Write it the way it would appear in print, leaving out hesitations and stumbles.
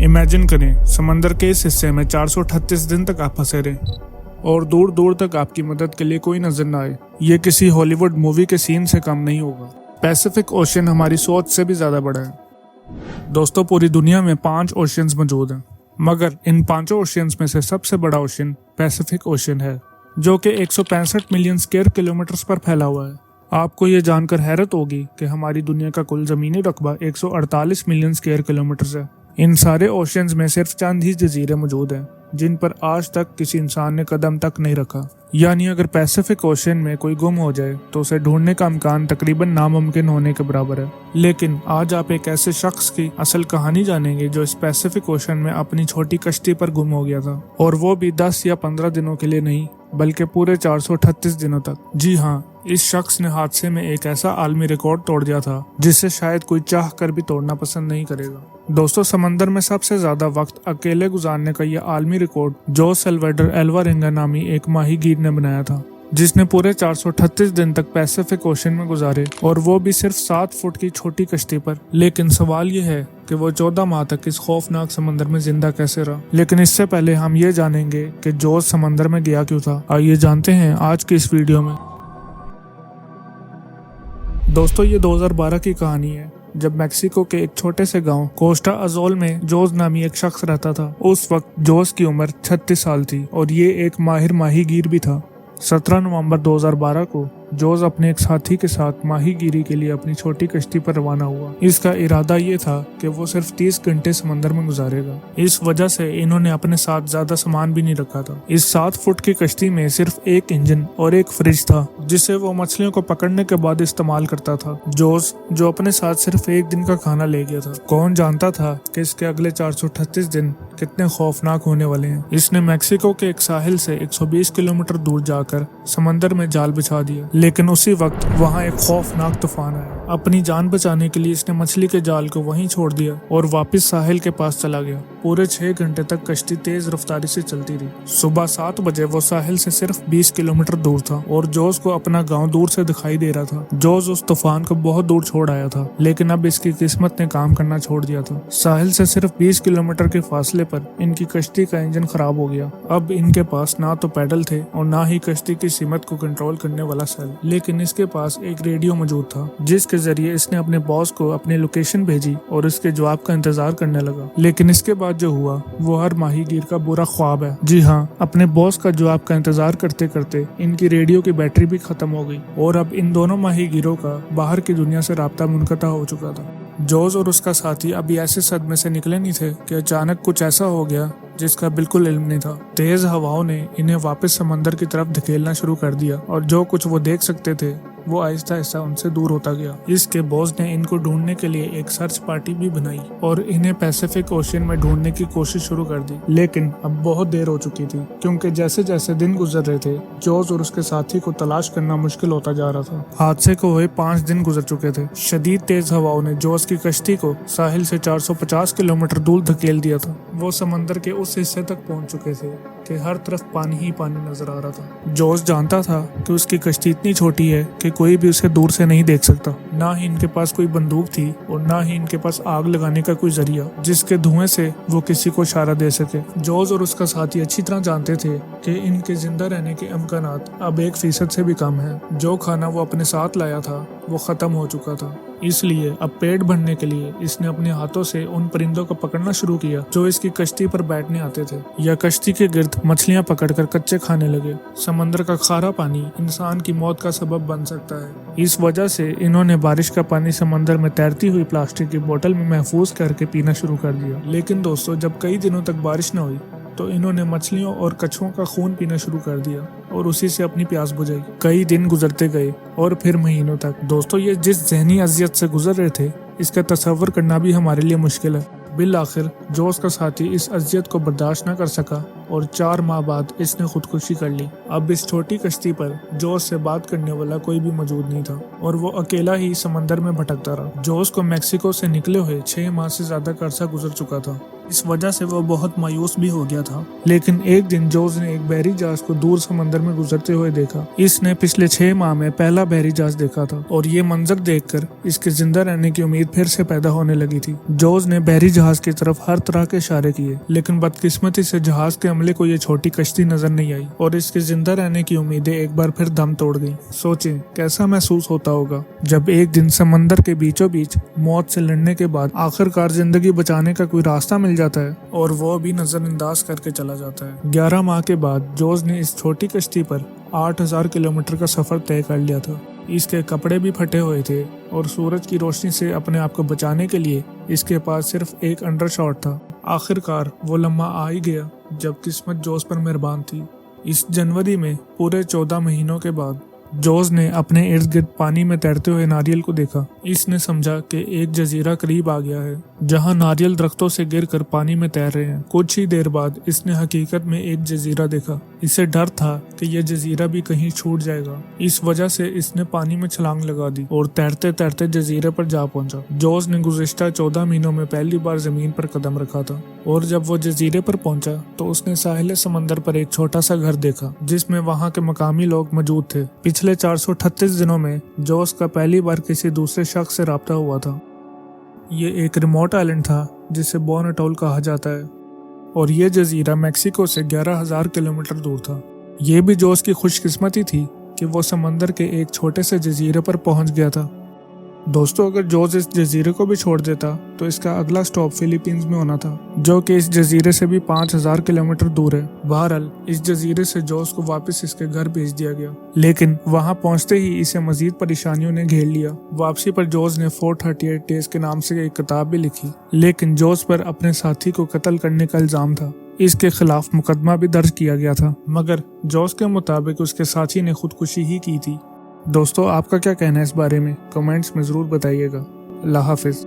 Imagine करें समंदर के इस हिस्से में 438 दिन तक आप फंसे रहे और दूर दूर तक आपकी मदद के लिए कोई नजर ना आए। ये किसी हॉलीवुड मूवी के सीन से कम नहीं होगा। पैसिफिक ओशन हमारी सोच से भी ज्यादा बड़ा है। दोस्तों, पूरी दुनिया में 5 ओशियंस मौजूद हैं, मगर इन 5 ओशियंस में से सबसे बड़ा ओशन पैसिफिक ओशन है, जो कि 165 मिलियन स्क्वायर किलोमीटर पर फैला हुआ है। आपको ये जानकर हैरत होगी कि हमारी दुनिया का कुल जमीनी रकबा 148 मिलियन स्क्वायर किलोमीटर है। इन सारे ओशियंस में सिर्फ चंद ही जजीरे मौजूद हैं, जिन पर आज तक किसी इंसान ने कदम तक नहीं रखा। यानी अगर पैसिफिक ओशन में कोई गुम हो जाए तो उसे ढूंढने का इम्कान तकरीबन नामुमकिन होने के बराबर है। लेकिन आज आप एक ऐसे शख्स की असल कहानी जानेंगे जो इस पैसिफिक ओशन में अपनी छोटी कश्ती पर गुम हो गया था, और वो भी 10 या 15 दिनों के लिए नहीं, बल्कि पूरे 438 दिनों तक। जी हाँ, इस शख्स ने हादसे में एक ऐसा आलमी रिकॉर्ड तोड़ दिया था जिसे शायद कोई चाह कर भी तोड़ना पसंद नहीं करेगा। दोस्तों, समंदर में सबसे ज्यादा वक्त अकेले गुजारने का यह आलमी रिकॉर्ड जो सल्वाडोर एल्वारेंगा नामी एक माहीगीर ने बनाया था, जिसने पूरे 438 दिन तक पैसिफिक ओशन में गुजारे, और वो भी सिर्फ 7 फुट की छोटी कश्ती पर। लेकिन सवाल ये है कि वो 14 माह तक इस खौफनाक समंदर में जिंदा कैसे रहा। लेकिन इससे पहले हम ये जानेंगे कि जोस समंदर में गया क्यों था। आइए जानते हैं आज की इस वीडियो में। दोस्तों, ये 2012 की कहानी है, जब मैक्सिको के एक छोटे से गांव कोस्टा अजोल में जोस नामी एक शख्स रहता था। उस वक्त जोस की उम्र 36 साल थी और ये एक माहिर माहीगीर भी था। 17 नवंबर 2012 को जोस अपने एक साथी के साथ माहीगीरी के लिए अपनी छोटी कश्ती पर रवाना हुआ। इसका इरादा ये था कि वो सिर्फ 30 घंटे समंदर में गुजारेगा। इस वजह से इन्होंने अपने साथ ज्यादा सामान भी नहीं रखा था। इस 7 फुट की कश्ती में सिर्फ एक इंजन और एक फ्रिज था, जिसे वो मछलियों को पकड़ने के बाद इस्तेमाल करता था। जोस जो अपने साथ सिर्फ एक दिन का खाना ले गया था, कौन जानता था कि इसके अगले 438 दिन कितने खौफनाक होने वाले हैं। इसने मैक्सिको के एक साहिल से 120 किलोमीटर दूर जाकर समंदर में जाल बिछा दिया, लेकिन उसी वक्त वहां एक खौफनाक तूफान आया। अपनी जान बचाने के लिए इसने मछली के जाल को वहीं छोड़ दिया और वापस साहिल के पास चला गया। पूरे 6 घंटे तक कश्ती तेज रफ्तारी से चलती रही। सुबह 7 बजे वो साहिल से सिर्फ 20 किलोमीटर दूर था और जोस को अपना गांव दूर से दिखाई दे रहा था। जोस उस तूफान को बहुत दूर छोड़ आया था, लेकिन अब इसकी किस्मत ने काम करना छोड़ दिया था। साहिल से सिर्फ 20 किलोमीटर के फासले पर इनकी कश्ती का इंजन खराब हो गया। अब इनके पास ना तो पैडल थे और ना ही कश्ती की सीमत को कंट्रोल करने वाला सेल, लेकिन इसके पास एक रेडियो मौजूद था, जिसके जरिए इसने अपने बॉस को अपनी लोकेशन भेजी और इसके जवाब का इंतजार करने लगा। लेकिन इसके बाद जो हुआ वो हर माहीगीर का बुरा ख्वाब है। जी हाँ, अपने बॉस का जवाब का इंतजार करते करते इनकी रेडियो की बैटरी भी खत्म हो गई और अब इन दोनों माहीगीरों का बाहर की दुनिया से राब्ता मुनक़ता हो चुका था। जोस और उसका साथी अभी ऐसे सदमे से निकले नहीं थे कि अचानक कुछ ऐसा हो गया जिसका बिल्कुल इल्म नहीं था। तेज हवाओं ने इन्हें वापस समंदर की तरफ धकेलना शुरू कर दिया और जो कुछ वो देख सकते थे वो आहिस्ता आहिस्ता उनसे दूर होता गया। इसके बॉस ने इनको ढूंढने के लिए एक सर्च पार्टी भी बनाई और इन्हें पैसिफिक ओशन में ढूंढने की कोशिश शुरू कर दी। लेकिन अब बहुत देर हो चुकी थी, क्योंकि जैसे जैसे दिन गुजर रहे थे जोस और उसके साथी को तलाश करना मुश्किल होता जा रहा था। हादसे को हुए 5 दिन गुजर चुके थे। शदीद तेज हवाओं ने जोस की कश्ती को साहिल से 450 किलोमीटर दूर धकेल दिया था। वो समंदर के उस हिस्से तक पहुंच चुके थे कि हर तरफ पानी ही पानी नजर आ रहा था। जोस जानता था कि उसकी कश्ती इतनी छोटी है कि कोई भी उसे दूर से नहीं देख सकता। ना ही इनके पास कोई बंदूक थी और ना ही इनके पास आग लगाने का कोई जरिया जिसके धुएं से वो किसी को इशारा दे सके। जोस और उसका साथी अच्छी तरह जानते थे कि इनके जिंदा रहने के इम्कानात अब 1% से भी कम है। जो खाना वो अपने साथ लाया था वो खत्म हो चुका था, इसलिए अब पेट भरने के लिए इसने अपने हाथों से उन परिंदों को पकड़ना शुरू किया जो इसकी कश्ती पर बैठने आते थे या कश्ती के गिर्द मछलियां पकड़कर कच्चे खाने लगे। समंदर का खारा पानी इंसान की मौत का सबब बन सकता है। इस वजह से इन्होंने बारिश का पानी समंदर में तैरती हुई प्लास्टिक की बोतल में महफूज करके पीना शुरू कर दिया। लेकिन दोस्तों, जब कई दिनों तक बारिश न हुई तो इन्होंने मछलियों और कछुओं का खून पीना शुरू कर दिया और उसी से अपनी प्यास बुझाई। कई दिन गुजरते गए और फिर महीनों तक। दोस्तों, ये जिस ज़हनी अजियत से गुजर रहे थे इसका तसव्वुर करना भी हमारे लिए मुश्किल है। बिल आखिर जोस का साथी इस अजियत को बर्दाश्त न कर सका और 4 माह बाद इसने खुदकुशी कर ली। अब इस छोटी कश्ती पर जोस से बात करने वाला कोई भी मौजूद नहीं था और वो अकेला ही समंदर में भटकता रहा। जोस को मैक्सिको से निकले हुए 6 माह से ज्यादा का अरसा गुजर चुका था। इस वजह से वो बहुत मायूस भी हो गया था। लेकिन एक दिन जोज ने एक बहरी जहाज को दूर समंदर में गुजरते हुए देखा। इसने पिछले 6 माह में पहला बहरी जहाज देखा था और ये मंजर देखकर इसके जिंदा रहने की उम्मीद फिर से पैदा होने लगी थी। जोज ने बहरी जहाज की तरफ हर तरह के इशारे किए, लेकिन बदकिस्मती से जहाज के अमले को ये छोटी कश्ती नजर नहीं आई और इसके जिंदा रहने की उम्मीदें एक बार फिर दम तोड़ गई। सोचें कैसा महसूस होता होगा जब एक दिन समंदर के बीचों बीच मौत से लड़ने के बाद आखिरकार जिंदगी बचाने का कोई रास्ता मिल जाता है और वो भी नजरअंदाज करके चला जाता है। 11 माह के बाद जोज ने इस छोटी कश्ती पर 8000 किलोमीटर का सफर तय कर लिया था। इसके कपड़े भी फटे हुए थे और सूरज की रोशनी से अपने आप को बचाने के लिए इसके पास सिर्फ एक अंडरशॉट था। आखिरकार वो लम्हा आ ही गया जब किस्मत जोज पर मेहरबान थी। इस जनवरी में पूरे 14 महीनों के बाद जोज ने अपने इर्द गिर्द पानी में तैरते हुए नारियल को देखा। इसने समझा कि एक जजीरा करीब आ गया है जहां नारियल दरख्तों से गिरकर पानी में तैर रहे हैं। कुछ ही देर बाद इसने हकीकत में एक जजीरा देखा। इसे डर था कि यह जजीरा भी कहीं छूट जाएगा। इस वजह से इसने पानी में छलांग लगा दी और तैरते तैरते जजीरे पर जा पहुंचा। जोज ने गुज़िश्ता 14 महीनों में पहली बार जमीन पर कदम रखा था और जब वो जजीरे पर पहुंचा तो उसने साहिल समंदर पर एक छोटा सा घर देखा जिसमें वहाँ के मकामी लोग मौजूद थे। पिछले 438 दिनों में जोज का पहली बार किसी दूसरे शख्स से राब्ता हुआ था। ये एक रिमोट आइलैंड था जिसे बोन अटोल कहा जाता है और ये जजीरा मेक्सिको से 11,000 किलोमीटर दूर था। ये भी जोज की खुशकिस्मती थी कि वो समंदर के एक छोटे से जजीरे पर पहुंच गया था। दोस्तों, अगर जोज इस जजीरे को भी छोड़ देता तो इसका अगला स्टॉप फिलीपींस में होना था, जो कि इस जजीरे से भी 5000 किलोमीटर दूर है। बहरहाल इस जजीरे से जोज को वापस इसके घर भेज दिया गया, लेकिन वहां पहुंचते ही इसे मजीद परेशानियों ने घेर लिया। वापसी पर जोज ने 438 डेज के नाम से एक किताब भी लिखी, लेकिन जोज पर अपने साथी को कत्ल करने का इल्जाम था। इसके खिलाफ मुकदमा भी दर्ज किया गया था, मगर जोज के मुताबिक उसके साथी ने खुदकुशी ही की थी। दोस्तों, आपका क्या कहना है इस बारे में? कमेंट्स में ज़रूर बताइएगा। अल्लाह हाफिज़।